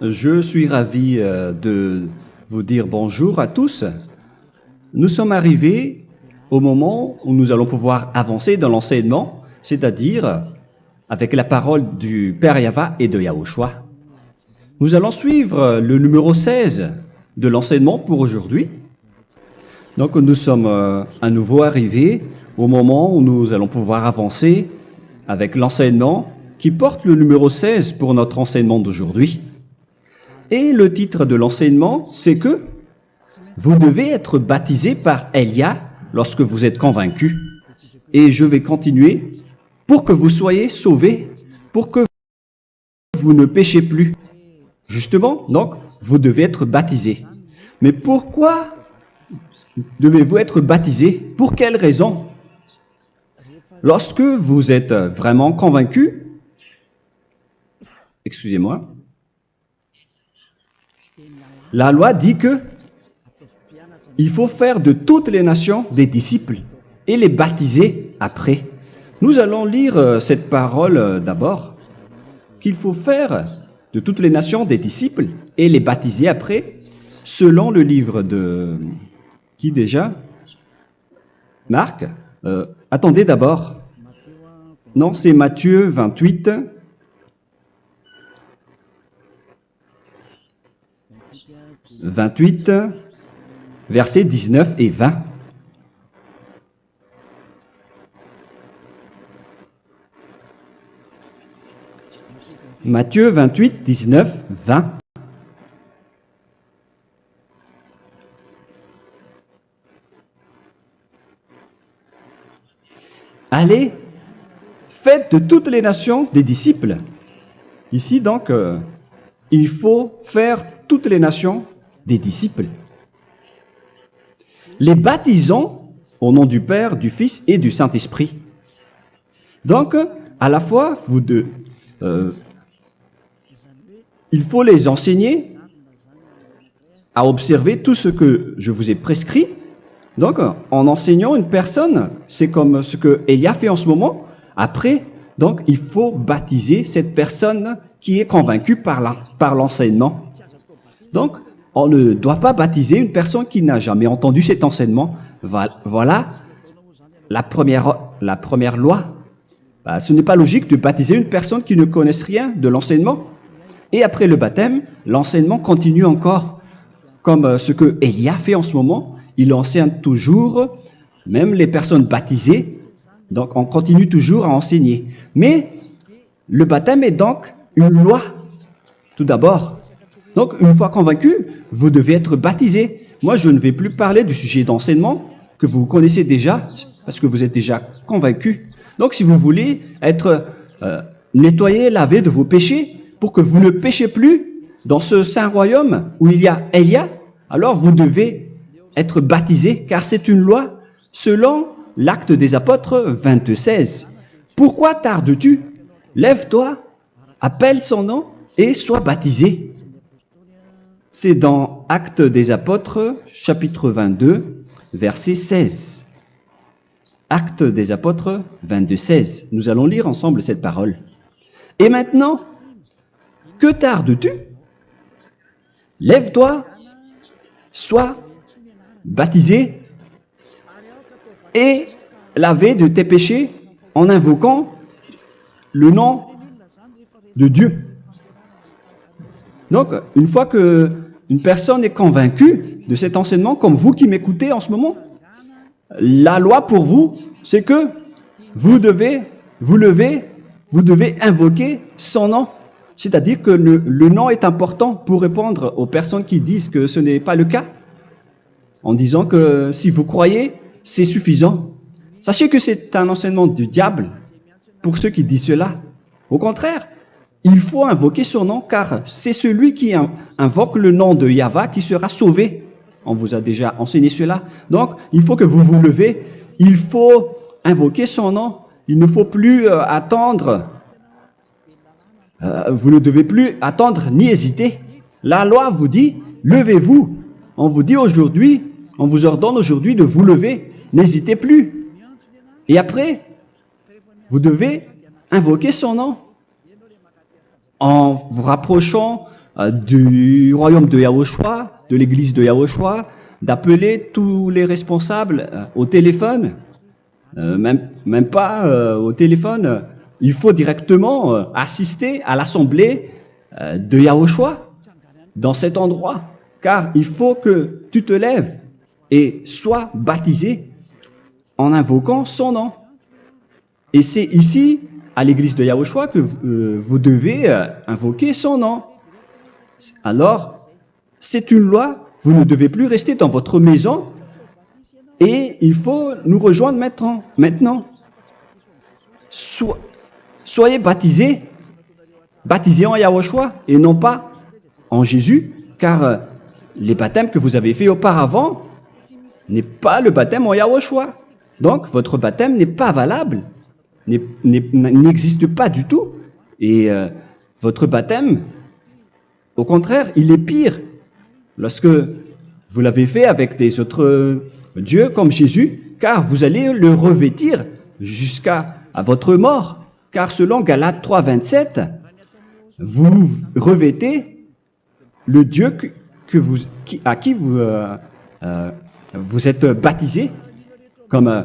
Je suis ravi de vous dire bonjour à tous. Nous sommes arrivés au moment où nous allons pouvoir avancer dans l'enseignement, c'est-à-dire avec la parole du Père Yava et de Yahushua. Nous allons suivre le numéro 16 de l'enseignement pour aujourd'hui. Donc nous sommes à nouveau arrivés au moment où nous allons pouvoir avancer avec l'enseignement qui porte le numéro 16 pour notre enseignement d'aujourd'hui. Et le titre de l'enseignement, c'est que vous devez être baptisé par Elia lorsque vous êtes convaincu. Et je vais continuer pour que vous soyez sauvés, pour que vous ne péchez plus. Justement, donc, vous devez être baptisé. Mais pourquoi devez-vous être baptisé? Pour quelle raison? Lorsque vous êtes vraiment convaincu, excusez-moi, la loi dit que il faut faire de toutes les nations des disciples et les baptiser après. Nous allons lire cette parole d'abord, qu'il faut faire de toutes les nations des disciples et les baptiser après, selon le livre de... Qui déjà? Marc. Attendez d'abord. Non, c'est Matthieu 28. Versets 19 et 20. Matthieu 28, 19, 20. Allez, faites de toutes les nations des disciples. Ici, donc, il faut faire toutes les nations des disciples. Les baptisons au nom du Père, du Fils et du Saint-Esprit. Donc, à la fois, il faut les enseigner à observer tout ce que je vous ai prescrit. Donc, en enseignant une personne, c'est comme ce que Elia fait en ce moment. Après, donc, il faut baptiser cette personne qui est convaincue par l'enseignement. Donc, on ne doit pas baptiser une personne qui n'a jamais entendu cet enseignement. Voilà la première loi. Ce n'est pas logique de baptiser une personne qui ne connaisse rien de l'enseignement. Et après le baptême, l'enseignement continue encore, comme ce que Elia fait en ce moment. Il enseigne toujours, même les personnes baptisées. Donc, on continue toujours à enseigner. Mais le baptême est donc une loi, tout d'abord. Donc, une fois convaincu, vous devez être baptisé. Moi, je ne vais plus parler du sujet d'enseignement que vous connaissez déjà, parce que vous êtes déjà convaincu. Donc, si vous voulez être nettoyé, lavé de vos péchés, pour que vous ne péchez plus dans ce saint royaume où il y a Elia, alors vous devez être baptisé, car c'est une loi selon l'Acte des Apôtres 22:16. Pourquoi tardes-tu? Lève-toi, appelle son nom et sois baptisé. C'est dans Actes des Apôtres, chapitre 22, verset 16. Actes des Apôtres 22:16. Nous allons lire ensemble cette parole. Et maintenant, que tardes-tu? Lève-toi, sois baptisé et lavé de tes péchés en invoquant le nom de Dieu. Donc, une fois qu'une personne est convaincue de cet enseignement, comme vous qui m'écoutez en ce moment, la loi pour vous, c'est que vous devez invoquer son nom. C'est-à-dire que le nom est important pour répondre aux personnes qui disent que ce n'est pas le cas, en disant que si vous croyez, c'est suffisant. Sachez que c'est un enseignement du diable pour ceux qui disent cela. Au contraire, il faut invoquer son nom, car c'est celui qui invoque le nom de Yahva qui sera sauvé. On vous a déjà enseigné cela. Donc, il faut que vous vous levez, il faut invoquer son nom. Il ne faut plus attendre. Vous ne devez plus attendre ni hésiter. La loi vous dit, levez-vous. On vous dit aujourd'hui, on vous ordonne aujourd'hui de vous lever. N'hésitez plus. Et après, vous devez invoquer son nom en vous rapprochant du royaume de Yahushua, de l'église de Yahushua, d'appeler tous les responsables au téléphone, même pas au téléphone. Il faut directement assister à l'assemblée de Yahushua dans cet endroit, car il faut que tu te lèves et sois baptisé en invoquant son nom. Et c'est ici, à l'église de Yahushua, que vous devez invoquer son nom. Alors, c'est une loi, vous ne devez plus rester dans votre maison et il faut nous rejoindre maintenant. Soyez baptisés en Yahushua et non pas en Jésus, car les baptêmes que vous avez faits auparavant n'est pas le baptême en Yahushua. Donc, votre baptême n'est pas valable, n'existe pas du tout. Et votre baptême, au contraire, il est pire. Lorsque vous l'avez fait avec des autres dieux comme Jésus, car vous allez le revêtir jusqu'à votre mort. Car selon Galates 3, 27, vous revêtez le Dieu à qui vous êtes baptisé. Comme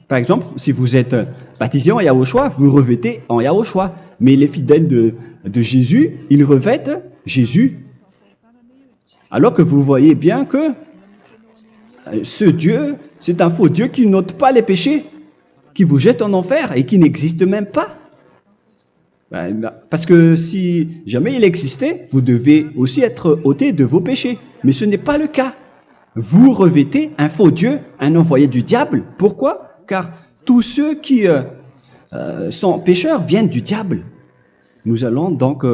par exemple, si vous êtes baptisé en Yahushua, vous revêtez en Yahushua. Mais les fidèles de Jésus, ils revêtent Jésus. Alors que vous voyez bien que ce Dieu, c'est un faux Dieu qui n'ôte pas les péchés, qui vous jette en enfer et qui n'existe même pas. Parce que si jamais il existait, vous devez aussi être ôté de vos péchés. Mais ce n'est pas le cas. Vous revêtez un faux Dieu, un envoyé du diable. Pourquoi? Car tous ceux qui sont pécheurs viennent du diable. Nous allons donc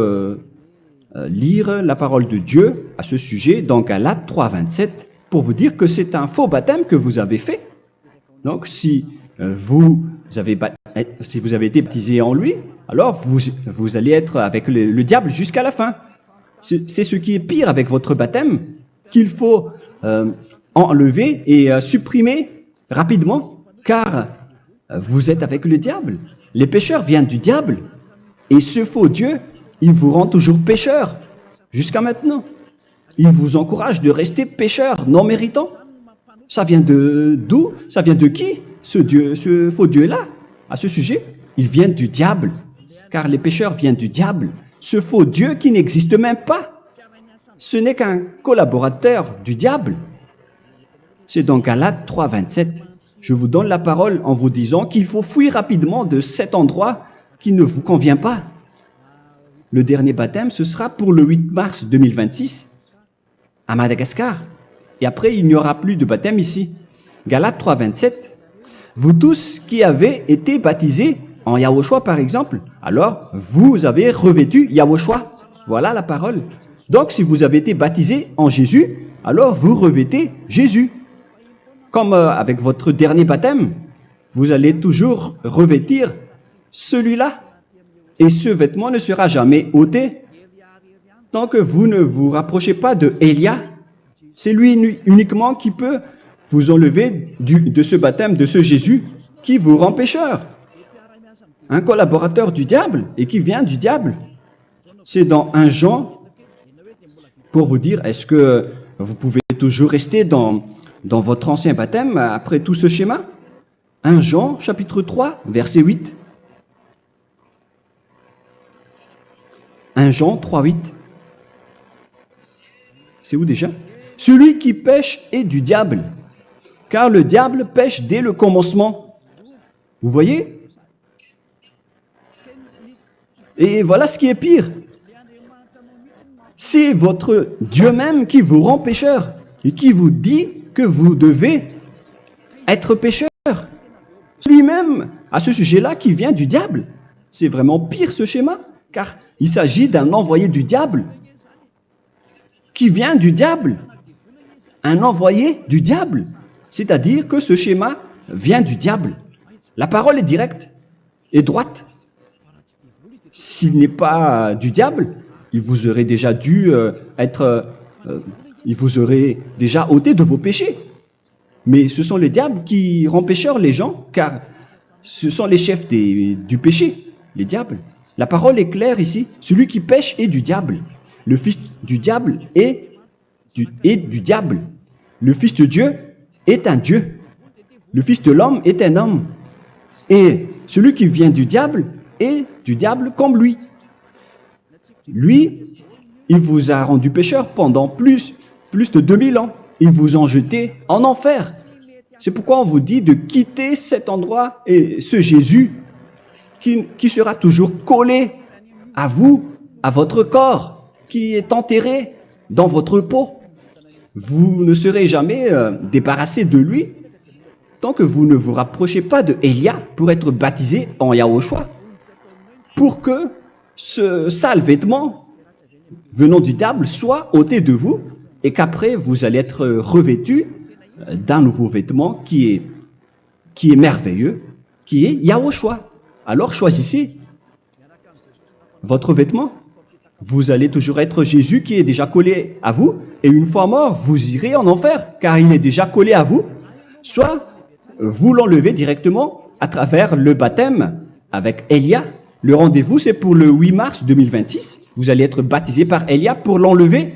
lire la parole de Dieu à ce sujet dans Galates 3, 27 pour vous dire que c'est un faux baptême que vous avez fait. Donc si vous avez été baptisé en lui, alors vous allez être avec le diable jusqu'à la fin. C'est ce qui est pire avec votre baptême qu'il faut enlever et supprimer rapidement, car vous êtes avec le diable. Les pécheurs viennent du diable et ce faux Dieu, il vous rend toujours pécheur jusqu'à maintenant. Il vous encourage de rester pécheur non méritant. Ça vient d'où? Ça vient de qui? Ce faux Dieu-là, à ce sujet, ils viennent du diable, car les pécheurs viennent du diable. Ce faux Dieu qui n'existe même pas, ce n'est qu'un collaborateur du diable. C'est dans Galates 3, 27. Je vous donne la parole en vous disant qu'il faut fuir rapidement de cet endroit qui ne vous convient pas. Le dernier baptême, ce sera pour le 8 mars 2026 à Madagascar. Et après, il n'y aura plus de baptême ici. Galates 3, 27. Vous tous qui avez été baptisés en Yahushua, par exemple, alors vous avez revêtu Yahushua. Voilà la parole. Donc, si vous avez été baptisés en Jésus, alors vous revêtez Jésus. Comme avec votre dernier baptême, vous allez toujours revêtir celui-là. Et ce vêtement ne sera jamais ôté tant que vous ne vous rapprochez pas de Élia. C'est lui uniquement qui peut vous enlever de ce baptême, de ce Jésus qui vous rend pécheur. Un collaborateur du diable et qui vient du diable. C'est dans 1 Jean, pour vous dire, est-ce que vous pouvez toujours rester dans votre ancien baptême après tout ce schéma? 1 Jean, chapitre 3, verset 8. 1 Jean 3, 8. C'est où déjà? Celui qui pêche est du diable, car le diable pêche dès le commencement. Vous voyez? Et voilà ce qui est pire. C'est votre Dieu même qui vous rend pécheur et qui vous dit que vous devez être pécheur. Lui-même, à ce sujet-là, qui vient du diable. C'est vraiment pire ce schéma, car il s'agit d'un envoyé du diable qui vient du diable. Un envoyé du diable. C'est-à-dire que ce schéma vient du diable. La parole est directe et droite. S'il n'est pas du diable, il vous aurait déjà dû il vous aurait déjà ôté de vos péchés. Mais ce sont les diables qui rendent pécheurs les gens, car ce sont les chefs du péché, les diables. La parole est claire ici, celui qui pêche est du diable. le fils du diable est du diable. Le fils de Dieu est un Dieu. Le fils de l'homme est un homme. Et celui qui vient du diable est du diable comme lui. Lui, il vous a rendu pécheur pendant plus de 2000 ans. Il vous a jeté en enfer. C'est pourquoi on vous dit de quitter cet endroit et ce Jésus qui sera toujours collé à vous, à votre corps, qui est enterré dans votre peau. Vous ne serez jamais débarrassé de lui tant que vous ne vous rapprochez pas de Élia pour être baptisé en Yahushua, pour que ce sale vêtement venant du diable soit ôté de vous et qu'après vous allez être revêtu d'un nouveau vêtement qui est merveilleux, qui est Yahushua. Alors choisissez votre vêtement. Vous allez toujours être Jésus qui est déjà collé à vous, et une fois mort, vous irez en enfer, car il est déjà collé à vous. Soit vous l'enlevez directement à travers le baptême avec Élia. Le rendez-vous, c'est pour le 8 mars 2026. Vous allez être baptisé par Élia pour l'enlever,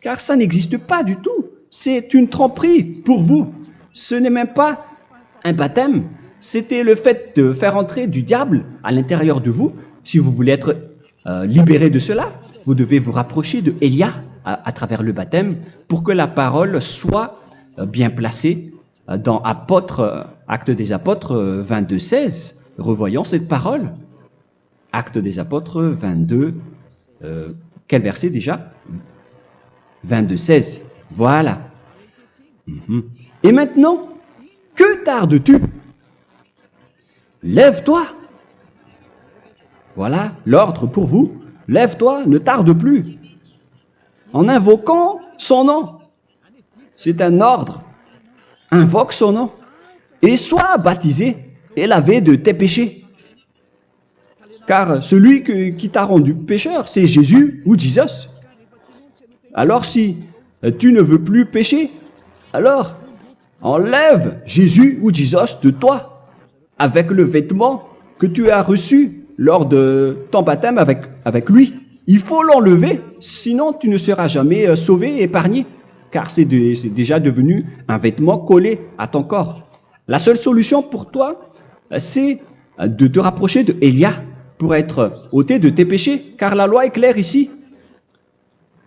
car ça n'existe pas du tout. C'est une tromperie pour vous. Ce n'est même pas un baptême. C'était le fait de faire entrer du diable à l'intérieur de vous. Si vous voulez être libéré de cela, vous devez vous rapprocher de Élia à travers le baptême pour que la parole soit bien placée dans Actes des Apôtres 22:16. Revoyons cette parole. Actes des Apôtres 22, quel verset déjà? 22:16. Voilà. Et maintenant, que tardes-tu? Lève-toi. Voilà l'ordre pour vous. Lève-toi, ne tarde plus. En invoquant son nom. C'est un ordre. Invoque son nom. Et sois baptisé et lavé de tes péchés. Car celui qui t'a rendu pécheur, c'est Jésus ou Jesus. Alors si tu ne veux plus pécher, alors enlève Jésus ou Jesus de toi avec le vêtement que tu as reçu lors de ton baptême avec lui. Il faut l'enlever, sinon tu ne seras jamais sauvé, épargné, car c'est déjà devenu un vêtement collé à ton corps. La seule solution pour toi, c'est de te rapprocher de Élia pour être ôté de tes péchés, car la loi est claire ici.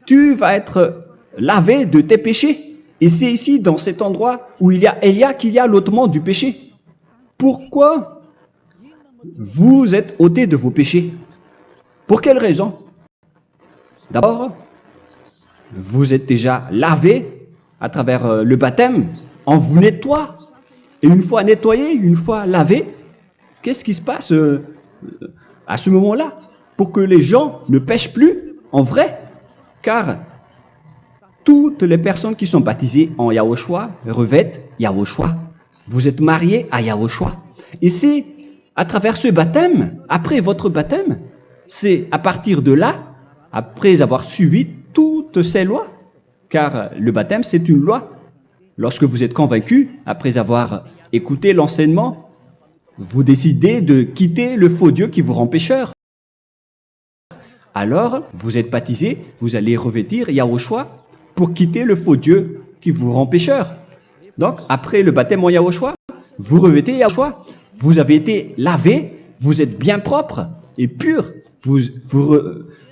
Tu vas être lavé de tes péchés, et c'est ici, dans cet endroit où il y a Élia, qu'il y a l'ôtement du péché. Pourquoi vous êtes ôté de vos péchés? Pour quelle raison? D'abord, vous êtes déjà lavé à travers le baptême, on vous nettoie. Et une fois nettoyé, une fois lavé, qu'est-ce qui se passe à ce moment-là? Pour que les gens ne pêchent plus en vrai, car toutes les personnes qui sont baptisées en Yahushua revêtent Yahushua. Vous êtes mariés à Yahushua. Et c'est à travers ce baptême, après votre baptême, c'est à partir de là, après avoir suivi toutes ces lois, car le baptême c'est une loi. Lorsque vous êtes convaincu, après avoir écouté l'enseignement, vous décidez de quitter le faux Dieu qui vous rend pécheur. Alors, vous êtes baptisé, vous allez revêtir Yahushua pour quitter le faux Dieu qui vous rend pécheur. Donc, après le baptême en Yahushua, vous revêtez Yahushua. Vous avez été lavé, vous êtes bien propre et pur.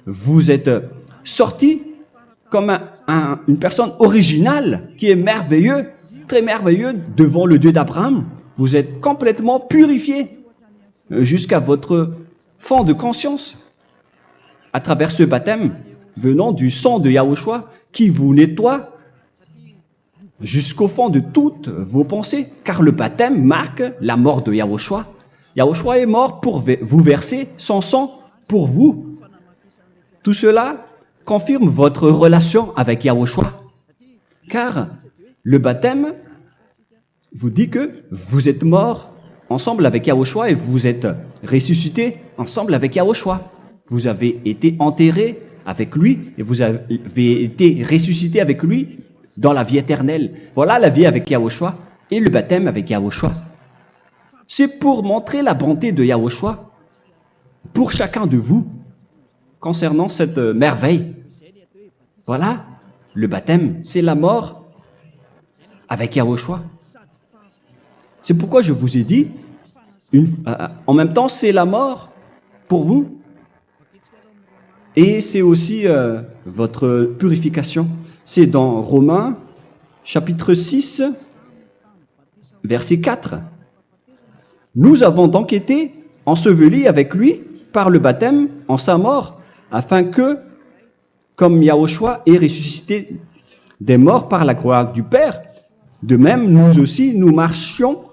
Vous êtes sorti comme une personne originale qui est merveilleux, très merveilleux devant le Dieu d'Abraham. Vous êtes complètement purifié jusqu'à votre fond de conscience à travers ce baptême venant du sang de Yahushua qui vous nettoie jusqu'au fond de toutes vos pensées, car le baptême marque la mort de Yahushua. Yahushua est mort pour vous verser son sang pour vous. Tout cela confirme votre relation avec Yahushua, car le baptême vous dit que vous êtes mort ensemble avec Yahushua et vous êtes ressuscité ensemble avec Yahushua. Vous avez été enterré avec lui et vous avez été ressuscité avec lui dans la vie éternelle. Voilà la vie avec Yahushua et le baptême avec Yahushua. C'est pour montrer la bonté de Yahushua pour chacun de vous concernant cette merveille. Voilà, le baptême, c'est la mort avec Yahushua. C'est pourquoi je vous ai dit, en même temps, c'est la mort pour vous. Et c'est aussi votre purification. C'est dans Romains, chapitre 6, verset 4. Nous avons donc été ensevelis avec lui par le baptême en sa mort, afin que, comme Yahushua est ressuscité des morts par la gloire du Père, de même, nous aussi, nous marchions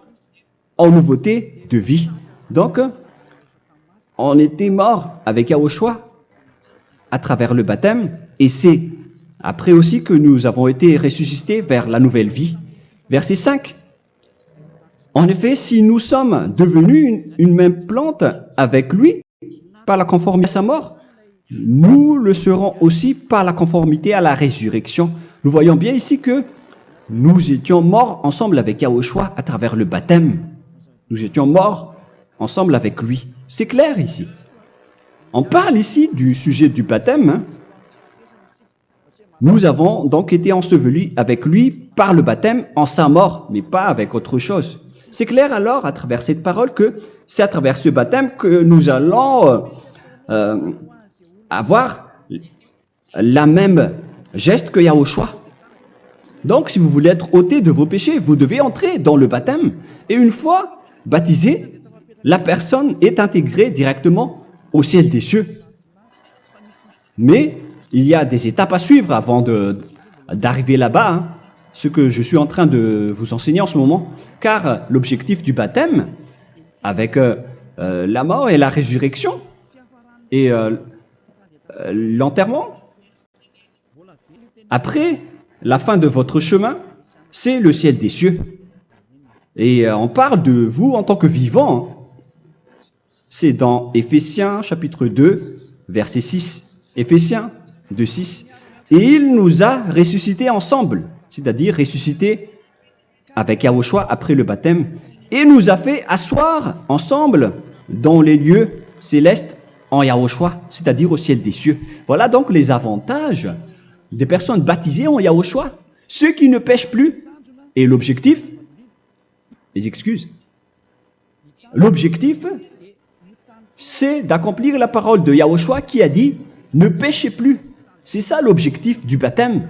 en nouveauté de vie. Donc, on était morts avec Yahushua à travers le baptême, et c'est après aussi que nous avons été ressuscités vers la nouvelle vie. Verset 5. En effet, si nous sommes devenus une même plante avec lui, par la conformité à sa mort, nous le serons aussi par la conformité à la résurrection. Nous voyons bien ici que nous étions morts ensemble avec Yahushua à travers le baptême. Nous étions morts ensemble avec lui. C'est clair ici. On parle ici du sujet du baptême. Nous avons donc été ensevelis avec lui par le baptême en sa mort, mais pas avec autre chose. C'est clair alors à travers cette parole que c'est à travers ce baptême que nous allons avoir la même geste que Yahushua. Donc si vous voulez être ôté de vos péchés, vous devez entrer dans le baptême. Et une fois baptisé, la personne est intégrée directement au ciel des cieux. Mais il y a des étapes à suivre avant d'arriver là-bas, ce que je suis en train de vous enseigner en ce moment, car l'objectif du baptême, avec la mort et la résurrection, et l'enterrement, après la fin de votre chemin, c'est le ciel des cieux. Et on parle de vous en tant que vivant. C'est dans Éphésiens chapitre 2, verset 6. Éphésiens 2, 6. Et il nous a ressuscités ensemble, c'est-à-dire ressuscités avec Yahushua après le baptême, et nous a fait asseoir ensemble dans les lieux célestes en Yahushua, c'est-à-dire au ciel des cieux. Voilà donc les avantages des personnes baptisées en Yahushua, ceux qui ne pêchent plus. Et l'objectif, les excuses, l'objectif, c'est d'accomplir la parole de Yahushua qui a dit « Ne péchez plus ». C'est ça l'objectif du baptême.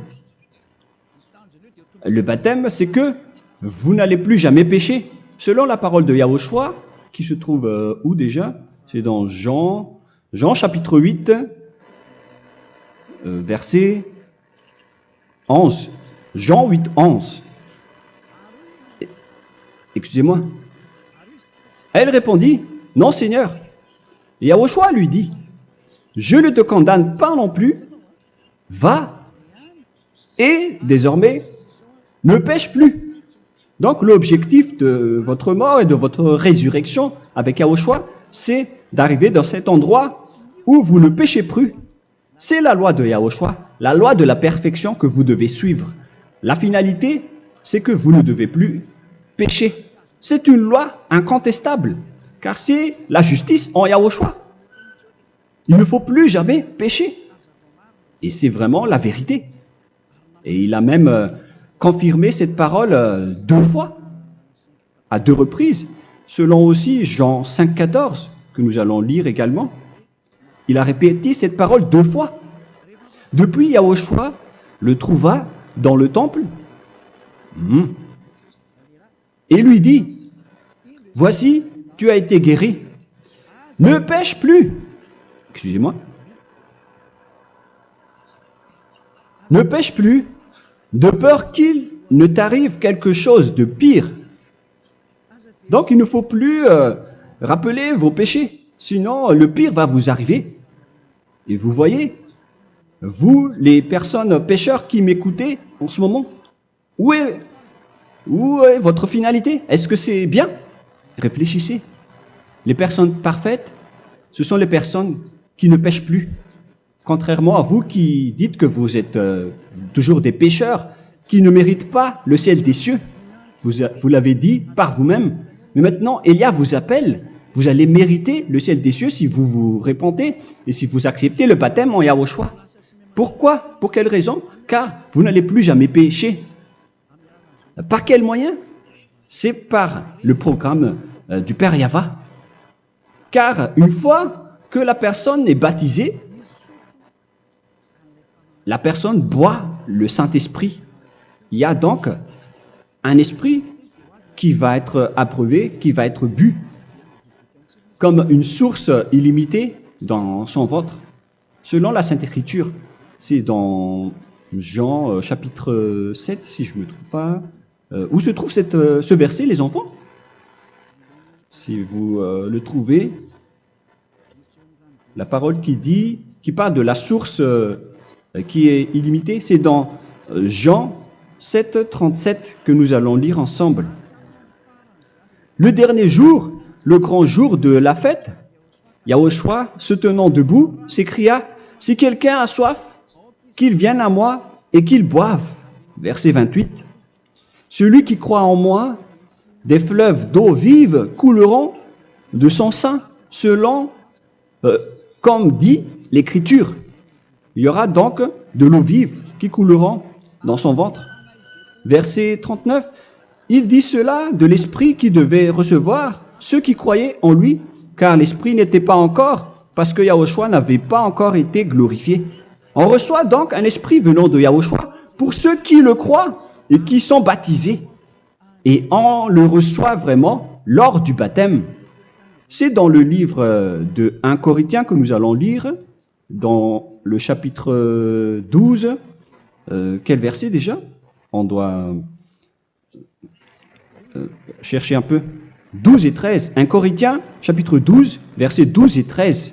Le baptême, c'est que vous n'allez plus jamais pécher. Selon la parole de Yahushua, qui se trouve où déjà? C'est dans Jean chapitre 8, verset 11. Jean 8, 11. Excusez-moi. Elle répondit, « Non, Seigneur. » Et Yahushua lui dit, « Je ne te condamne pas non plus. Va et désormais ne pêche plus. » Donc l'objectif de votre mort et de votre résurrection avec Yahushua, c'est d'arriver dans cet endroit où vous ne péchez plus. C'est la loi de Yahushua, la loi de la perfection que vous devez suivre. La finalité, c'est que vous ne devez plus pécher. C'est une loi incontestable, car c'est la justice en Yahushua. Il ne faut plus jamais pécher. Et c'est vraiment la vérité. Et il a même confirmé cette parole 2 fois, à 2 reprises, selon aussi Jean 5, 14, que nous allons lire également. Il a répété cette parole 2 fois. Depuis, Yahushua le trouva dans le temple et lui dit, « Voici, tu as été guéri. Ne pêche plus. » Excusez-moi. Ne pêche plus, de peur qu'il ne t'arrive quelque chose de pire. Donc, il ne faut plus rappeler vos péchés, sinon le pire va vous arriver. Et vous voyez, vous, les personnes pécheurs qui m'écoutez en ce moment, où est votre finalité? Est-ce que c'est bien? Réfléchissez. Les personnes parfaites, ce sont les personnes qui ne pêchent plus. Contrairement à vous qui dites que vous êtes toujours des pécheurs, qui ne méritent pas le ciel des cieux. Vous l'avez dit par vous-même. Mais maintenant, Élia vous appelle. Vous allez mériter le ciel des cieux si vous vous repentez et si vous acceptez le baptême en Yahushua. Pourquoi? Pour quelle raison? Car vous n'allez plus jamais pécher. Par quel moyen? C'est par le programme du Père Yahva. Car une fois que la personne est baptisée, la personne boit le Saint-Esprit. Il y a donc un esprit qui va être approuvé, qui va être bu, comme une source illimitée dans son ventre, selon la Sainte Écriture. C'est dans Jean chapitre 7, si je ne me trompe pas. Où se trouve ce verset, les enfants? Si vous le trouvez, la parole qui parle de la source qui est illimitée, c'est dans Jean 7, 37 que nous allons lire ensemble. Le dernier jour, le grand jour de la fête, Yahushua, se tenant debout, s'écria, « Si quelqu'un a soif, qu'il vienne à moi et qu'il boive. » Verset 28. « Celui qui croit en moi, des fleuves d'eau vive couleront de son sein, selon, comme dit l'Écriture. » Il y aura donc de l'eau vive qui couleront dans son ventre. Verset 39. Il dit cela de l'Esprit qui devait recevoir ceux qui croyaient en lui, car l'Esprit n'était pas encore, parce que Yahushua n'avait pas encore été glorifié. On reçoit donc un Esprit venant de Yahushua pour ceux qui le croient et qui sont baptisés. Et on le reçoit vraiment lors du baptême. C'est dans le livre de 1 Corinthiens que nous allons lire, dans le chapitre 12. Quel verset déjà? On doit chercher un peu. 12 et 13. 1 Corinthiens, chapitre 12, versets 12 et 13.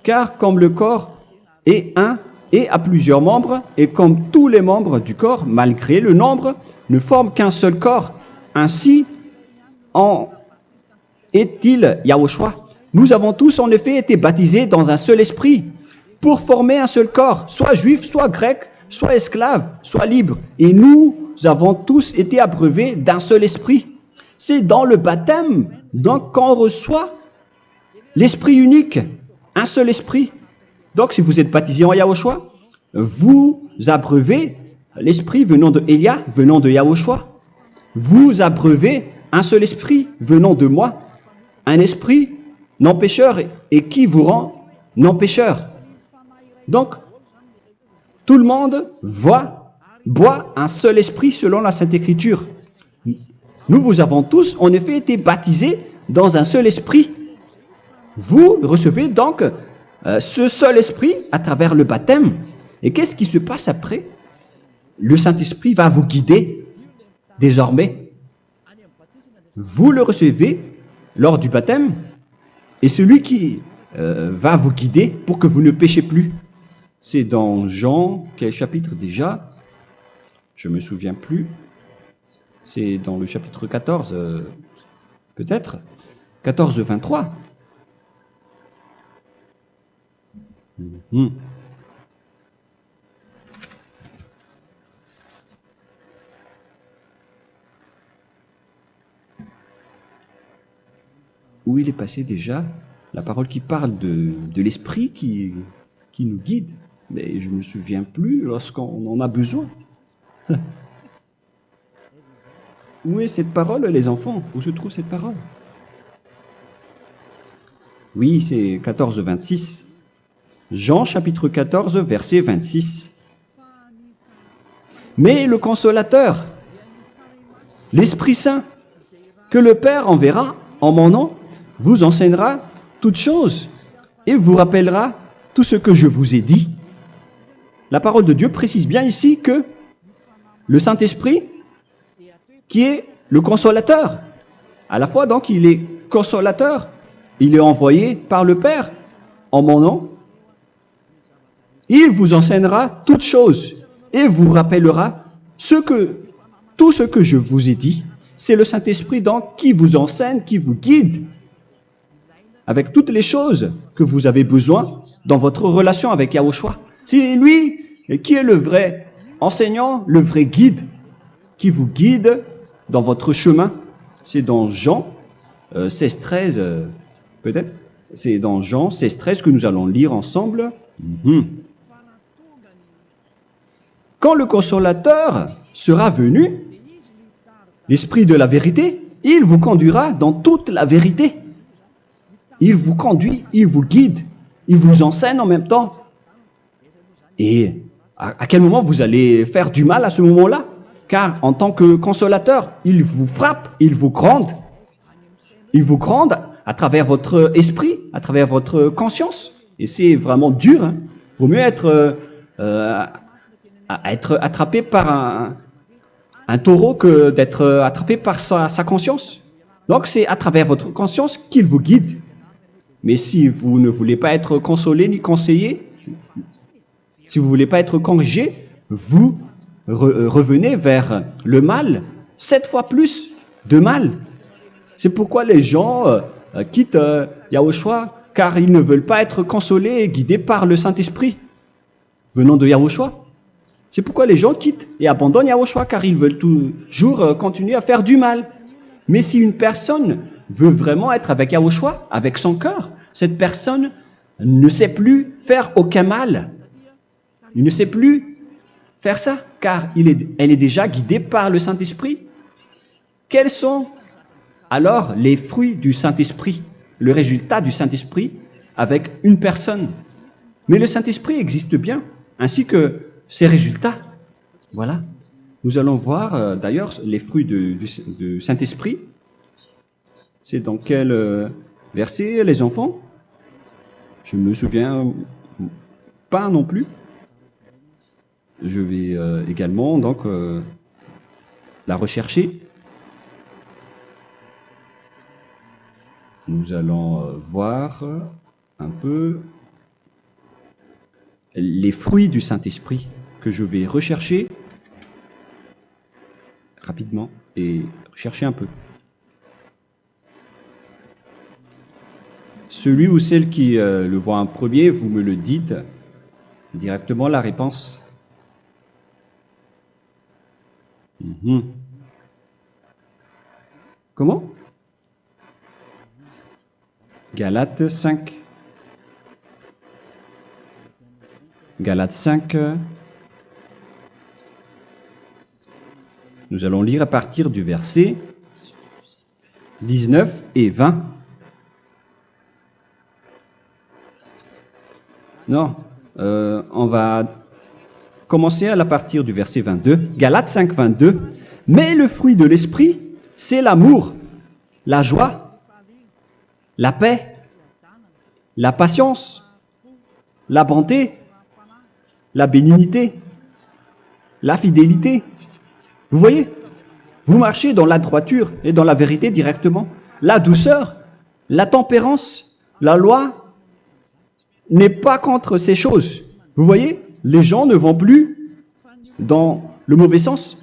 Car comme le corps est un et a plusieurs membres, et comme tous les membres du corps, malgré le nombre, ne forment qu'un seul corps, ainsi en est-il Yahushua. Nous avons tous en effet été baptisés dans un seul esprit, pour former un seul corps, soit juif, soit grec, soit esclave, soit libre. Et nous avons tous été abreuvés d'un seul esprit. C'est dans le baptême, donc, qu'on reçoit l'esprit unique, un seul esprit. Donc, si vous êtes baptisé en Yahushua, vous abreuvez l'esprit venant de Elia, venant de Yahushua. Vous abreuvez un seul esprit venant de moi, un esprit non pécheur et qui vous rend non pécheur. Donc, tout le monde boit un seul esprit selon la Sainte Écriture. Nous avons tous en effet été baptisés dans un seul esprit. Vous recevez donc ce seul esprit à travers le baptême. Et qu'est-ce qui se passe après? Le Saint-Esprit va vous guider désormais. Vous le recevez lors du baptême et celui qui va vous guider pour que vous ne péchez plus. C'est dans Jean, quel chapitre déjà? Je ne me souviens plus. C'est dans le chapitre 14, peut-être. 14, 23. Où il est passé déjà? La parole qui parle de l'esprit qui nous guide. Mais je ne me souviens plus lorsqu'on en a besoin. Où est cette parole, les enfants? Où se trouve cette parole? Oui, c'est 14, 26. Jean chapitre 14, verset 26. Mais le consolateur, l'Esprit Saint, que le Père enverra en mon nom, vous enseignera toutes choses et vous rappellera tout ce que je vous ai dit. La parole de Dieu précise bien ici que le Saint-Esprit, qui est le consolateur, à la fois donc il est consolateur, il est envoyé par le Père en mon nom, il vous enseignera toutes choses et vous rappellera tout ce que je vous ai dit. C'est le Saint-Esprit donc qui vous enseigne, qui vous guide avec toutes les choses que vous avez besoin dans votre relation avec Yahushua. C'est lui qui est le vrai enseignant, le vrai guide, qui vous guide dans votre chemin. C'est dans Jean 16, 13, peut-être. C'est dans Jean 16, 13 que nous allons lire ensemble. quand le consolateur sera venu, l'Esprit de la vérité, il vous conduira dans toute la vérité. Il vous conduit, il vous guide, il vous enseigne en même temps. Et à quel moment vous allez faire du mal à ce moment-là? Car en tant que consolateur, il vous frappe, il vous gronde. Il vous gronde à travers votre esprit, à travers votre conscience. Et c'est vraiment dur. Hein. Il vaut mieux être attrapé par un taureau que d'être attrapé par sa conscience. Donc c'est à travers votre conscience qu'il vous guide. Mais si vous ne voulez pas être consolé ni conseillé, si vous ne voulez pas être corrigé, vous revenez vers le mal, 7 fois plus de mal. C'est pourquoi les gens quittent Yahushua, car ils ne veulent pas être consolés et guidés par le Saint-Esprit venant de Yahushua. C'est pourquoi les gens quittent et abandonnent Yahushua, car ils veulent toujours continuer à faire du mal. Mais si une personne veut vraiment être avec Yahushua, avec son cœur, cette personne ne sait plus faire aucun mal. Il ne sait plus faire ça, car elle est déjà guidée par le Saint-Esprit. Quels sont alors les fruits du Saint-Esprit, le résultat du Saint-Esprit avec une personne? Mais le Saint-Esprit existe bien, ainsi que ses résultats. Voilà. Nous allons voir d'ailleurs les fruits du Saint-Esprit. C'est dans quel verset, les enfants? Je ne me souviens pas non plus. Je vais également donc la rechercher. Nous allons voir un peu les fruits du Saint-Esprit que je vais rechercher rapidement et chercher un peu. Celui ou celle qui le voit en premier, vous me le dites directement la réponse. Comment? Galates 5. Galates 5. Nous allons lire à partir du verset 19 et 20. Non, on va commencer à partir du verset 22. Galates 5, 22. Mais le fruit de l'esprit, c'est l'amour, la joie, la paix, la patience, la bonté, la bénignité, la fidélité. Vous voyez, vous marchez dans la droiture et dans la vérité directement. La douceur, la tempérance, la loi n'est pas contre ces choses. Vous voyez, les gens ne vont plus dans le mauvais sens.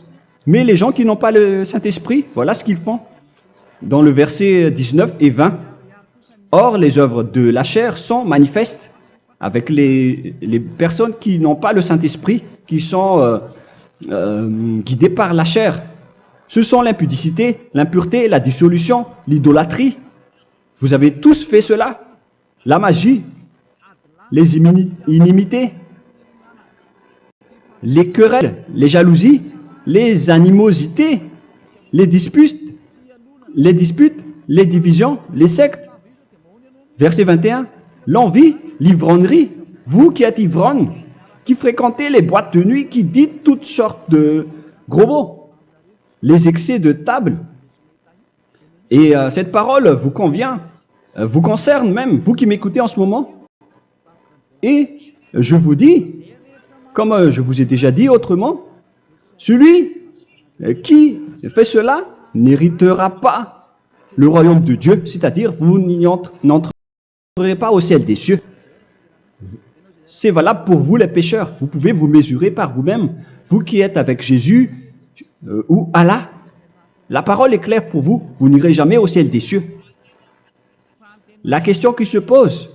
Mais les gens qui n'ont pas le Saint-Esprit, voilà ce qu'ils font. Dans le verset 19 et 20. Or, les œuvres de la chair sont manifestes avec les personnes qui n'ont pas le Saint-Esprit, qui sont guidées par la chair. Ce sont l'impudicité, l'impureté, la dissolution, l'idolâtrie. Vous avez tous fait cela. La magie, les inimités, les querelles, les jalousies, les animosités, les disputes, les divisions, les sectes. Verset 21, l'envie, l'ivrognerie, vous qui êtes ivrognes, qui fréquentez les boîtes de nuit, qui dites toutes sortes de gros mots, les excès de table. Et cette parole vous convient, vous concerne même, vous qui m'écoutez en ce moment. Et je vous dis, comme je vous ai déjà dit autrement, celui qui fait cela n'héritera pas le royaume de Dieu, c'est-à-dire vous n'entrerez pas au ciel des cieux. C'est valable pour vous les pécheurs. Vous pouvez vous mesurer par vous-même, vous qui êtes avec Jésus ou Allah. La parole est claire pour vous, vous n'irez jamais au ciel des cieux. La question qui se pose,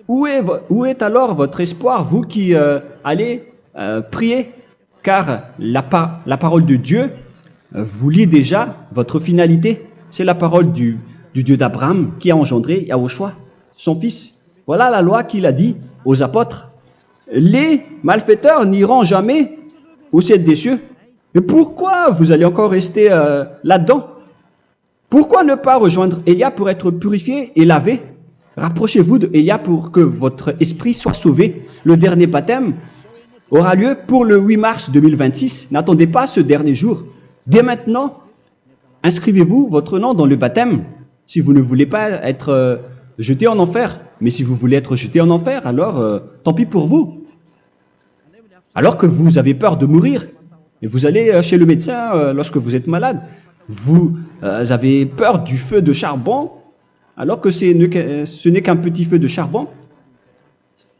où est alors votre espoir, vous qui allez prier? Car la parole de Dieu vous lit déjà votre finalité. C'est la parole du Dieu d'Abraham qui a engendré Yahushua, son fils. Voilà la loi qu'il a dit aux apôtres. Les malfaiteurs n'iront jamais au ciel des cieux. Mais pourquoi vous allez encore rester là-dedans? Pourquoi ne pas rejoindre Élia pour être purifié et lavé? Rapprochez-vous de Élia pour que votre esprit soit sauvé. Le dernier baptême aura lieu pour le 8 mars 2026. N'attendez pas ce dernier jour. Dès maintenant, inscrivez-vous votre nom dans le baptême si vous ne voulez pas être jeté en enfer. Mais si vous voulez être jeté en enfer, alors tant pis pour vous. Alors que vous avez peur de mourir, et vous allez chez le médecin lorsque vous êtes malade, vous avez peur du feu de charbon, alors que ce n'est qu'un petit feu de charbon.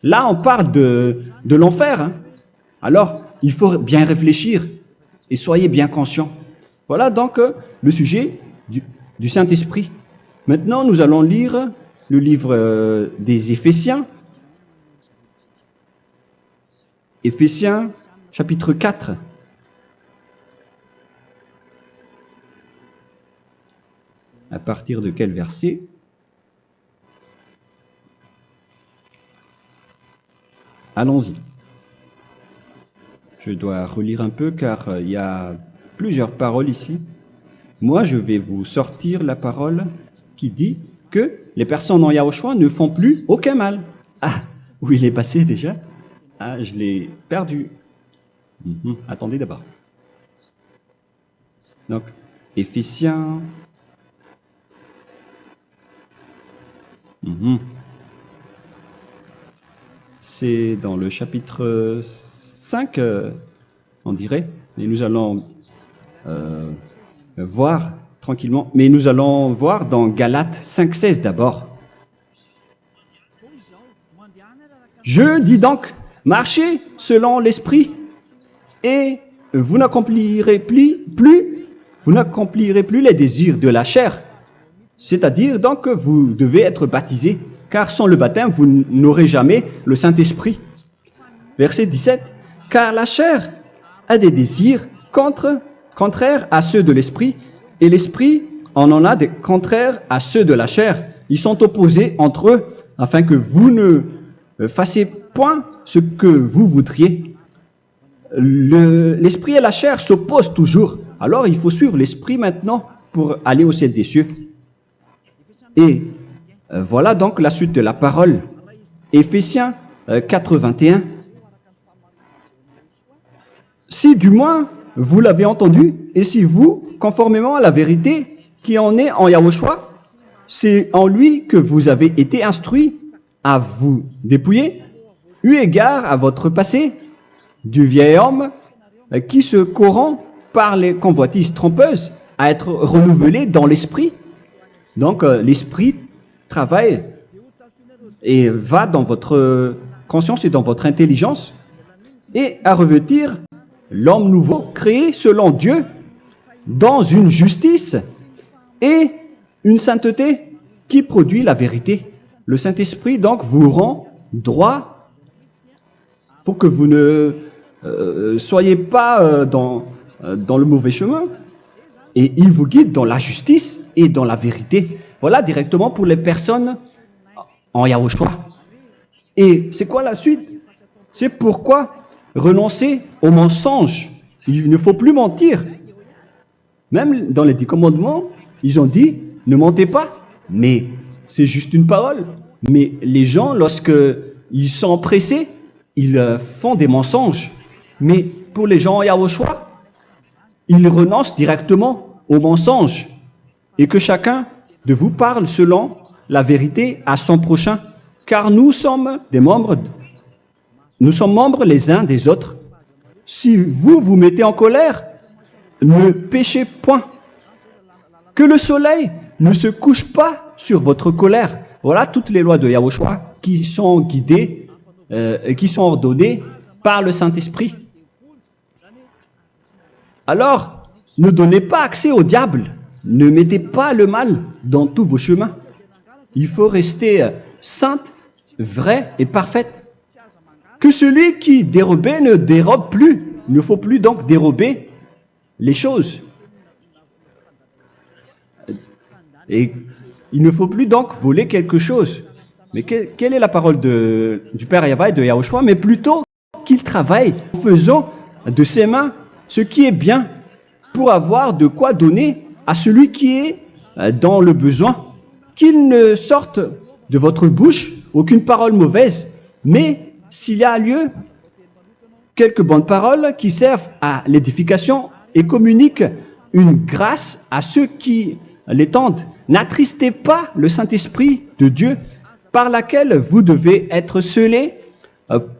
Là, on parle de l'enfer. Hein. Alors, il faut bien réfléchir et soyez bien conscients. Voilà donc le sujet du Saint-Esprit. Maintenant, nous allons lire le livre des Éphésiens. Éphésiens, chapitre 4. À partir de quel verset? Allons-y. Je dois relire un peu car il y a plusieurs paroles ici. Moi, je vais vous sortir la parole qui dit que les personnes en Yahushua ne font plus aucun mal. Ah, où il est passé déjà? Ah, je l'ai perdu. Attendez d'abord. Donc, Éphésiens. C'est dans le chapitre 5, on dirait. Et nous allons voir tranquillement. Mais nous allons voir dans Galates 5,16 d'abord. Je dis donc, marchez selon l'esprit et vous n'accomplirez plus les désirs de la chair. C'est-à-dire donc que vous devez être baptisé, car sans le baptême, vous n'aurez jamais le Saint-Esprit. Verset 17. Car la chair a des désirs contraires à ceux de l'esprit, et l'esprit en a des contraires à ceux de la chair. Ils sont opposés entre eux, afin que vous ne fassiez point ce que vous voudriez. L'esprit et la chair s'opposent toujours. Alors il faut suivre l'esprit maintenant pour aller au ciel des cieux. Et voilà donc la suite de la parole. Éphésiens 4:21. Si du moins vous l'avez entendu, et si vous, conformément à la vérité qui en est en Yahushua, c'est en lui que vous avez été instruits à vous dépouiller, eu égard à votre passé, du vieil homme qui se corrompt par les convoitises trompeuses, à être renouvelé dans l'esprit. Donc l'esprit travaille et va dans votre conscience et dans votre intelligence et à revêtir l'homme nouveau créé selon Dieu dans une justice et une sainteté qui produit la vérité. Le Saint-Esprit donc vous rend droit pour que vous ne soyez pas dans le mauvais chemin et il vous guide dans la justice et dans la vérité. Voilà directement pour les personnes en Yahushua. Et c'est quoi la suite? C'est pourquoi renoncer au mensonge. Il ne faut plus mentir. Même dans les 10 commandements, ils ont dit ne mentez pas. Mais c'est juste une parole. Mais les gens, lorsqu'ils sont pressés, ils font des mensonges. Mais pour les gens en Yahushua, ils renoncent directement au mensonge. Et que chacun de vous parle selon la vérité à son prochain. Car nous sommes des membres. Nous sommes membres les uns des autres. Si vous vous mettez en colère, ne péchez point. Que le soleil ne se couche pas sur votre colère. Voilà toutes les lois de Yahushua qui sont guidées, qui sont ordonnées par le Saint-Esprit. Alors, ne donnez pas accès au diable. Ne mettez pas le mal dans tous vos chemins. Il faut rester sainte, vraie et parfaite. Que celui qui dérobait ne dérobe plus. Il ne faut plus donc dérober les choses. Et il ne faut plus donc voler quelque chose. Mais quelle est la parole du Père Yahweh et de Yahushua? Mais plutôt qu'il travaille en faisant de ses mains ce qui est bien pour avoir de quoi donner à celui qui est dans le besoin. Qu'il ne sorte de votre bouche aucune parole mauvaise, mais s'il y a lieu, quelques bonnes paroles qui servent à l'édification et communiquent une grâce à ceux qui l'étendent. N'attristez pas le Saint-Esprit de Dieu par laquelle vous devez être scellés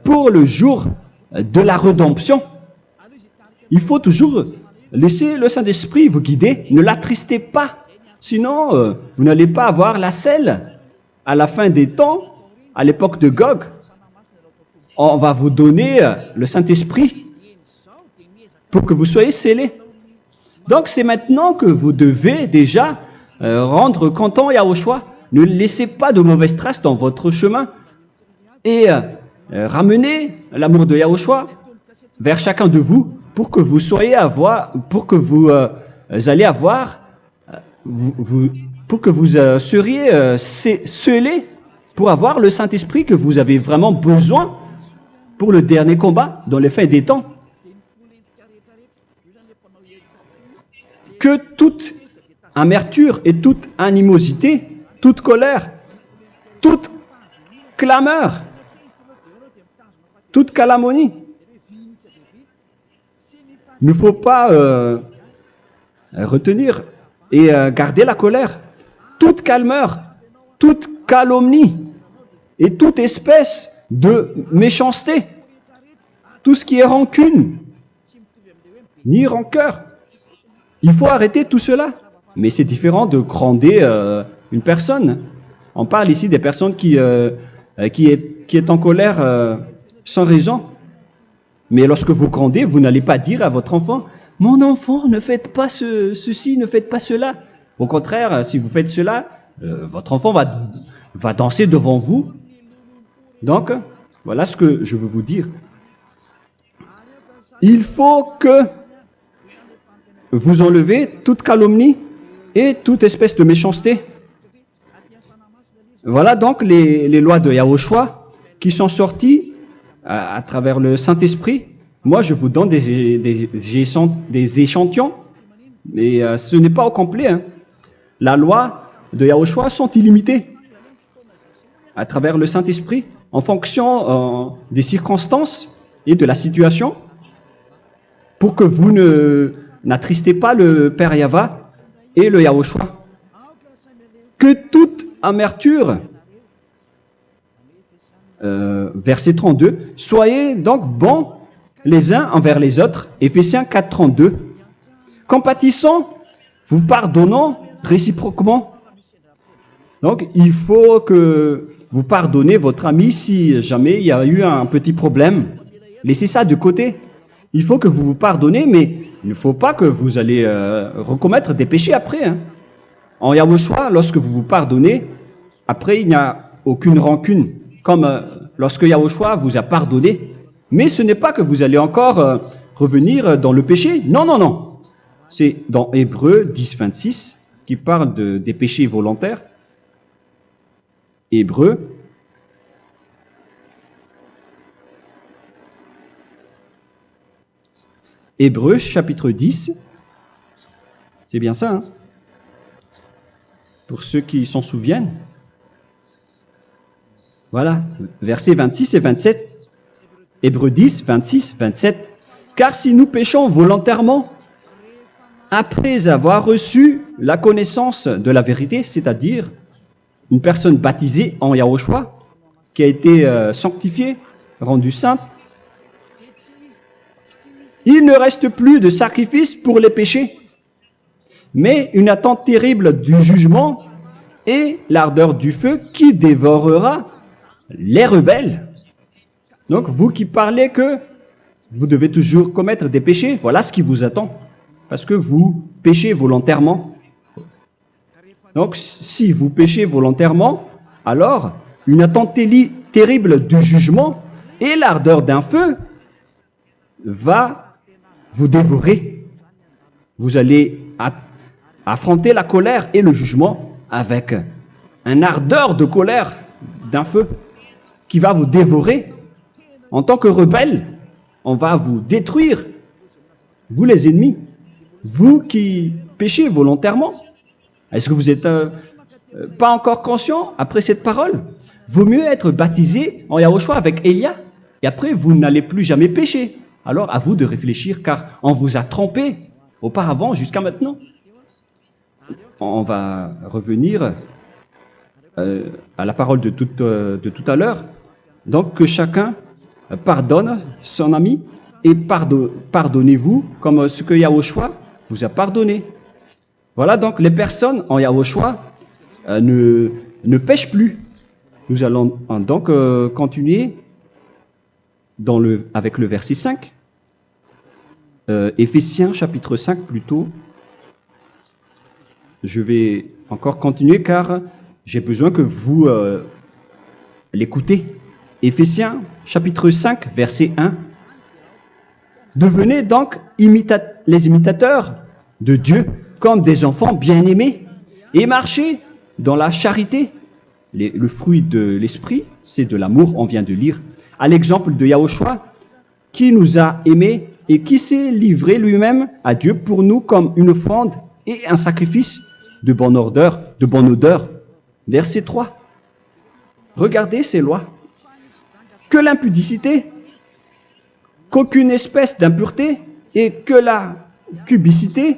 pour le jour de la rédemption. Il faut toujours laisser le Saint-Esprit vous guider. Ne l'attristez pas, sinon vous n'allez pas avoir la selle. À la fin des temps, à l'époque de Gog, on va vous donner le Saint-Esprit pour que vous soyez scellés. Donc c'est maintenant que vous devez déjà rendre content Yahushua. Ne laissez pas de mauvaises traces dans votre chemin et ramenez l'amour de Yahushua vers chacun de vous pour que vous soyez pour que vous seriez scellés pour avoir le Saint-Esprit que vous avez vraiment besoin pour le dernier combat dans les fins des temps. Que toute amertume et toute animosité, toute colère, toute clameur, toute calomnie, il ne faut pas retenir et garder la colère. Toute calmeur, toute calomnie et toute espèce de méchanceté, tout ce qui est rancune, ni rancœur. Il faut arrêter tout cela. Mais c'est différent de gronder une personne. On parle ici des personnes qui est en colère sans raison. Mais lorsque vous grondez, vous n'allez pas dire à votre enfant « Mon enfant, ne faites pas ceci, ne faites pas cela ». Au contraire, si vous faites cela, votre enfant va danser devant vous. Donc, voilà ce que je veux vous dire. Il faut que vous enlevez toute calomnie et toute espèce de méchanceté. Voilà donc les lois de Yahushua qui sont sorties à travers le Saint-Esprit. Moi, je vous donne des échantillons, mais ce n'est pas au complet. Hein. La loi de Yahushua sont illimitées à travers le Saint-Esprit en fonction des circonstances et de la situation pour que vous n'attristez pas le Père Yahva et le Yahushua. Que toute amertume, verset 32, soyez donc bons les uns envers les autres, Éphésiens 4, 32. Compatissant, vous pardonnant réciproquement. Donc, il faut que vous pardonnez votre ami si jamais il y a eu un petit problème. Laissez ça de côté. Il faut que vous vous pardonnez, mais il ne faut pas que vous allez recommettre des péchés après. Hein. En Yahushua, lorsque vous vous pardonnez, après il n'y a aucune rancune, comme lorsque Yahushua vous a pardonné. Mais ce n'est pas que vous allez encore revenir dans le péché. Non, non, non. C'est dans Hébreux 10, 26 qui parle des péchés volontaires. Hébreux. Hébreux chapitre 10. C'est bien ça, hein? Pour ceux qui s'en souviennent. Voilà, versets 26 et 27. Hébreux 10, 26, 27. Car si nous péchons volontairement, après avoir reçu la connaissance de la vérité, c'est-à-dire une personne baptisée en Yahushua, qui a été sanctifiée, rendue sainte, il ne reste plus de sacrifice pour les péchés, mais une attente terrible du jugement et l'ardeur du feu qui dévorera les rebelles. Donc, vous qui parlez que vous devez toujours commettre des péchés, voilà ce qui vous attend, parce que vous péchez volontairement. Donc, si vous péchez volontairement, alors une attente terrible du jugement et l'ardeur d'un feu va vous dévorer. Vous allez affronter la colère et le jugement avec une ardeur de colère d'un feu qui va vous dévorer. En tant que rebelle, on va vous détruire vous les ennemis, vous qui péchez volontairement. Est-ce que vous n'êtes pas encore conscient après cette parole? Vaut mieux être baptisé en Yahushua avec Elia, et après vous n'allez plus jamais pécher. Alors à vous de réfléchir, car on vous a trompé auparavant jusqu'à maintenant. On va revenir à la parole de tout à l'heure. Donc que chacun pardonne son ami et pardonnez-vous comme ce que Yahushua vous a pardonné. Voilà donc les personnes en Yahushua ne pêchent plus. Nous allons donc continuer avec le verset 5. Éphésiens chapitre 5 plutôt. Je vais encore continuer car j'ai besoin que vous l'écoutez. Éphésiens chapitre 5 verset 1. Devenez donc les imitateurs de Dieu comme des enfants bien-aimés et marchez dans la charité. Le fruit de l'esprit, c'est de l'amour, on vient de lire, à l'exemple de Yahushua qui nous a aimés et qui s'est livré lui-même à Dieu pour nous comme une offrande et un sacrifice de bonne odeur. Verset 3. Regardez ces lois. Que l'impudicité, qu'aucune espèce d'impureté et que la cubicité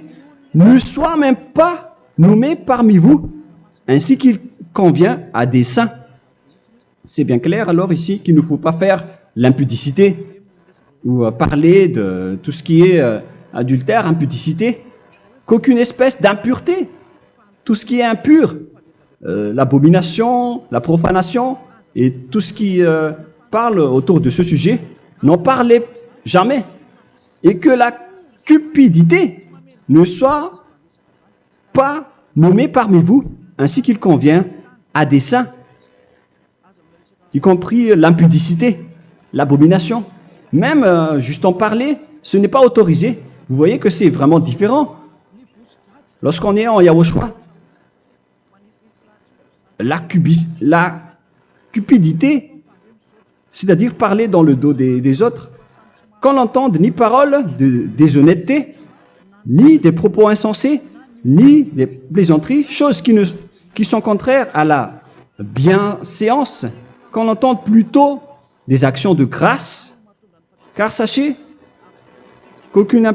ne soit même pas nommée parmi vous, ainsi qu'il convient à des saints. C'est bien clair alors ici qu'il ne faut pas faire l'impudicité ou parler de tout ce qui est adultère, impudicité, qu'aucune espèce d'impureté, tout ce qui est impur, l'abomination, la profanation et tout ce qui parle autour de ce sujet, n'en parlez jamais. Et que la cupidité ne soit pas nommée parmi vous, ainsi qu'il convient à des saints, y compris l'impudicité, l'abomination. Même juste en parler, ce n'est pas autorisé. Vous voyez que c'est vraiment différent. Lorsqu'on est en Yahushua, la cupidité, c'est-à-dire parler dans le dos des autres, qu'on n'entende ni parole de déshonnêteté, ni des propos insensés, ni des plaisanteries, choses qui sont contraires à la bienséance, qu'on entende plutôt des actions de grâce, car sachez qu'aucune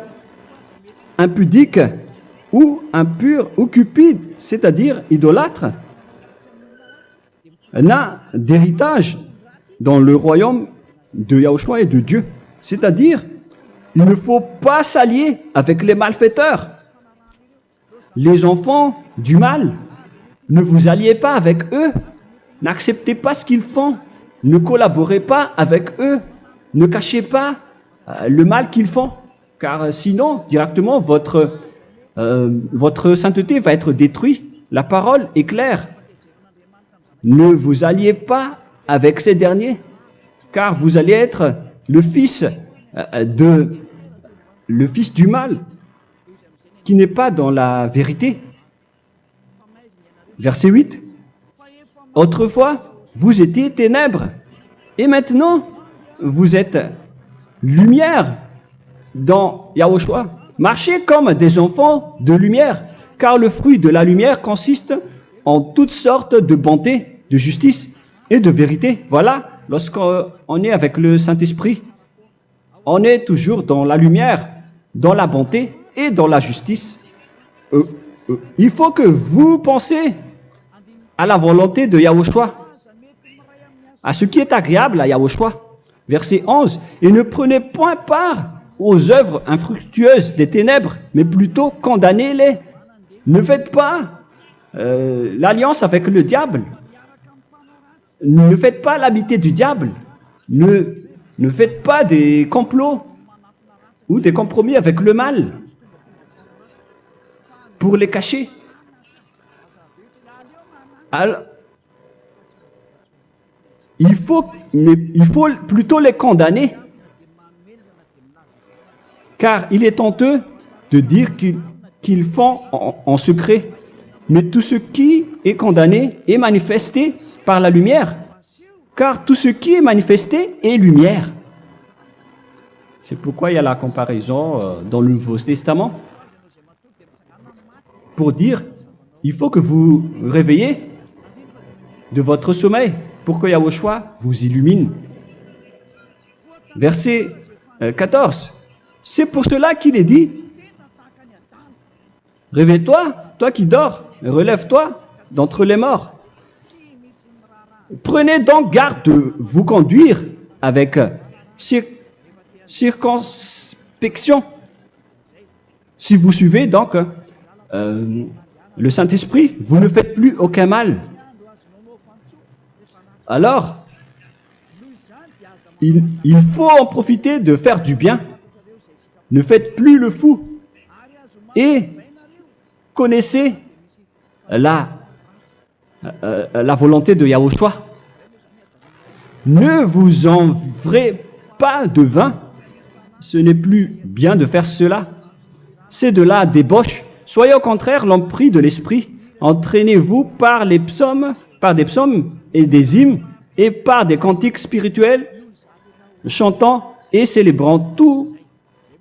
impudique ou impure ou cupide, c'est-à-dire idolâtre, n'a d'héritage dans le royaume de Yahushua et de Dieu. C'est-à-dire, il ne faut pas s'allier avec les malfaiteurs. Les enfants du mal, ne vous alliez pas avec eux. N'acceptez pas ce qu'ils font. Ne collaborez pas avec eux. Ne cachez pas le mal qu'ils font. Car sinon, directement, votre sainteté va être détruite. La parole est claire. Ne vous alliez pas avec ces derniers, car vous allez être le fils du mal, qui n'est pas dans la vérité. Verset 8. Autrefois, vous étiez ténèbres, et maintenant, vous êtes lumière dans Yahushua. Marchez comme des enfants de lumière, car le fruit de la lumière consiste en toutes sortes de bonté, de justice et de vérité. Voilà, lorsqu'on est avec le Saint-Esprit, on est toujours dans la lumière, dans la bonté et dans la justice. Il faut que vous pensiez à la volonté de Yahushua, à ce qui est agréable à Yahushua. Verset 11. Et ne prenez point part aux œuvres infructueuses des ténèbres, mais plutôt condamnez-les. Ne faites pas l'alliance avec le diable. Ne faites pas l'amitié du diable. Ne faites pas des complots ou des compromis avec le mal pour les cacher. Alors, il faut plutôt les condamner, car il est honteux de dire qu'ils font en secret. Mais tout ce qui est condamné est manifesté par la lumière, car tout ce qui est manifesté est lumière. C'est pourquoi il y a la comparaison dans le Nouveau Testament pour dire, il faut que vous réveillez de votre sommeil pour que Yahushua vous illumine. Verset 14. C'est pour cela qu'il est dit, réveille-toi, toi qui dors, relève-toi d'entre les morts. Prenez donc garde de vous conduire avec circonspection. Si vous suivez donc le Saint-Esprit, vous ne faites plus aucun mal. Alors, il faut en profiter de faire du bien. Ne faites plus le fou. Et connaissez la volonté de Yahushua. Ne vous envrez pas de vin. Ce n'est plus bien de faire cela. C'est de la débauche. Soyez au contraire l'empris de l'esprit. Entraînez-vous par des psaumes et des hymnes et par des cantiques spirituels, chantant et célébrant tout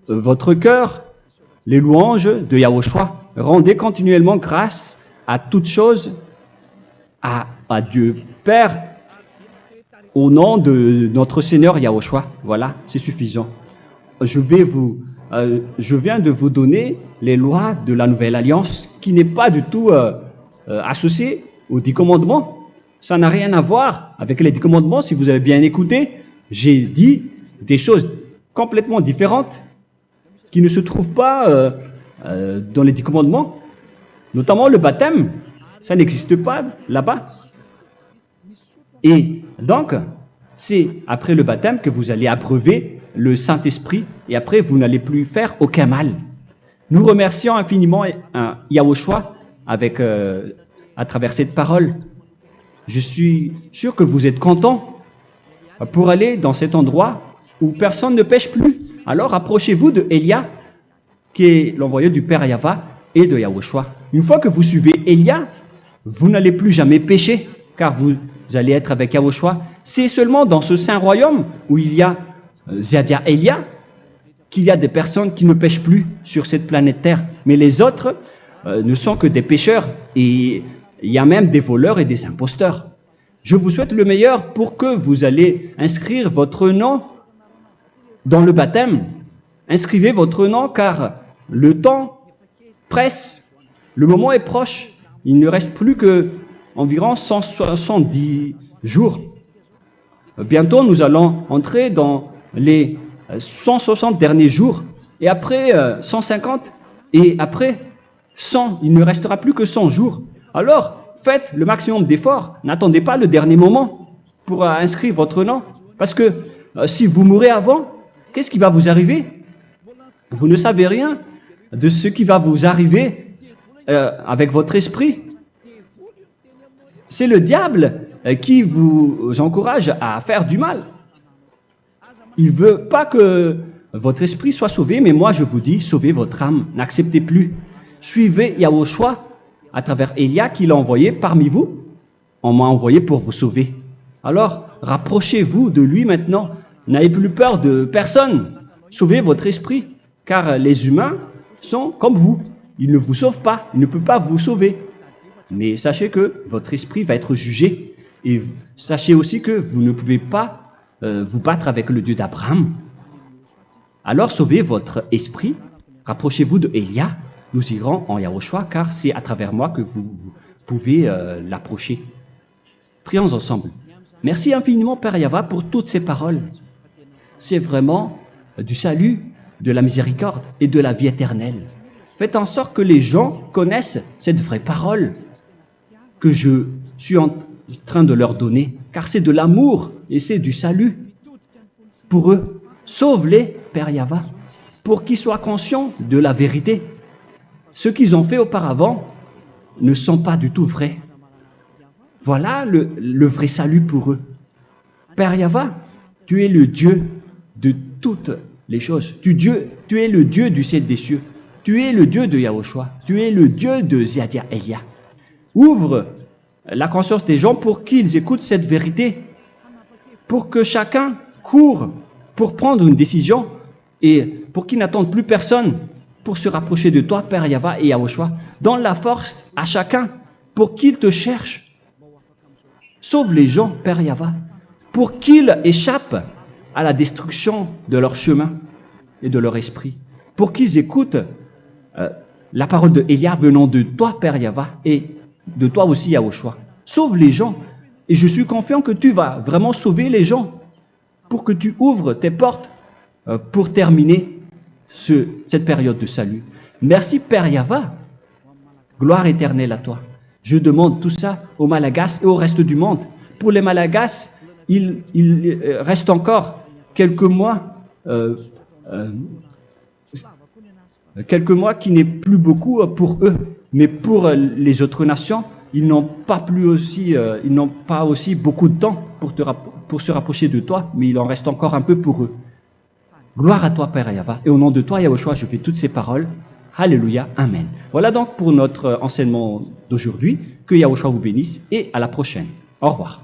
votre cœur les louanges de Yahushua. Rendez continuellement grâce à toutes choses à Dieu Père au nom de notre Seigneur Yahushua. Voilà, c'est suffisant. Je viens de vous donner les lois de la Nouvelle Alliance qui n'est pas du tout associée aux 10 commandements. Ça n'a rien à voir avec les 10 commandements. Si vous avez bien écouté, j'ai dit des choses complètement différentes qui ne se trouvent pas dans les 10 commandements. Notamment le baptême, ça n'existe pas là-bas. Et donc, c'est après le baptême que vous allez abreuver le Saint-Esprit et après vous n'allez plus faire aucun mal. Nous remercions infiniment Yahushua à travers cette parole. Je suis sûr que vous êtes contents pour aller dans cet endroit où personne ne pêche plus. Alors approchez-vous de Elia, qui est l'envoyé du Père Yahva et de Yahushua. Une fois que vous suivez Elia, vous n'allez plus jamais pécher, car vous allez être avec Yahushua. C'est seulement dans ce saint royaume où il y a Ziadia Elia qu'il y a des personnes qui ne pêchent plus sur cette planète Terre. Mais les autres ne sont que des pécheurs et il y a même des voleurs et des imposteurs. Je vous souhaite le meilleur pour que vous allez inscrire votre nom dans le baptême. Inscrivez votre nom car le temps presse, le moment est proche. Il ne reste plus que environ 170 jours. Bientôt, nous allons entrer dans les 160 derniers jours, et après 150, et après 100. Il ne restera plus que 100 jours. Alors, faites le maximum d'efforts. N'attendez pas le dernier moment pour inscrire votre nom. Parce que si vous mourrez avant, qu'est-ce qui va vous arriver? Vous ne savez rien de ce qui va vous arriver avec votre esprit. C'est le diable qui vous encourage à faire du mal. Il ne veut pas que votre esprit soit sauvé, mais moi je vous dis, sauvez votre âme, n'acceptez plus. Suivez Yahushua à travers Elia qu'il a envoyé parmi vous. On m'a envoyé pour vous sauver. Alors, rapprochez-vous de lui maintenant. N'ayez plus peur de personne. Sauvez votre esprit, car les humains sont comme vous. Ils ne vous sauvent pas, ils ne peuvent pas vous sauver. Mais sachez que votre esprit va être jugé. Et sachez aussi que vous ne pouvez pas vous battre avec le Dieu d'Abraham. Alors sauvez votre esprit, rapprochez-vous de Elia, nous irons en Yahushua, car c'est à travers moi que vous pouvez l'approcher. Prions ensemble. Merci infiniment, Père Yahva, pour toutes ces paroles. C'est vraiment du salut, de la miséricorde et de la vie éternelle. Faites en sorte que les gens connaissent cette vraie parole que je suis en train de leur donner, car c'est de l'amour et c'est du salut pour eux. Sauve-les, Père Yahva, pour qu'ils soient conscients de la vérité. Ce qu'ils ont fait auparavant ne sont pas du tout vrais. Voilà le vrai salut pour eux. Père Yahva, tu es le Dieu de toutes les choses. Tu es le Dieu du ciel des cieux. Tu es le Dieu de Yahushua. Tu es le Dieu de Ziadia Elia. Ouvre la conscience des gens pour qu'ils écoutent cette vérité, pour que chacun court pour prendre une décision et pour qu'ils n'attendent plus personne pour se rapprocher de toi, Père Yahweh et Yahushua. Donne la force à chacun pour qu'ils te cherchent. Sauve les gens, Père Yahweh, pour qu'ils échappent à la destruction de leur chemin et de leur esprit, pour qu'ils écoutent la parole de Élia venant de toi, Père Yahweh, et de toi aussi, Yahushua. Sauve les gens, et je suis confiant que tu vas vraiment sauver les gens pour que tu ouvres tes portes pour terminer cette période de salut. Merci, Père Yahweh. Gloire éternelle à toi. Je demande tout ça aux Malagasy et au reste du monde. Pour les Malagasy, il reste encore quelques mois qui n'est plus beaucoup pour eux. Mais pour les autres nations, ils n'ont pas aussi beaucoup de temps pour se rapprocher de toi, mais il en reste encore un peu pour eux. Gloire à toi, Père Yahweh. Et au nom de toi, Yahushua, je fais toutes ces paroles. Alléluia. Amen. Voilà donc pour notre enseignement d'aujourd'hui. Que Yahushua vous bénisse et à la prochaine. Au revoir.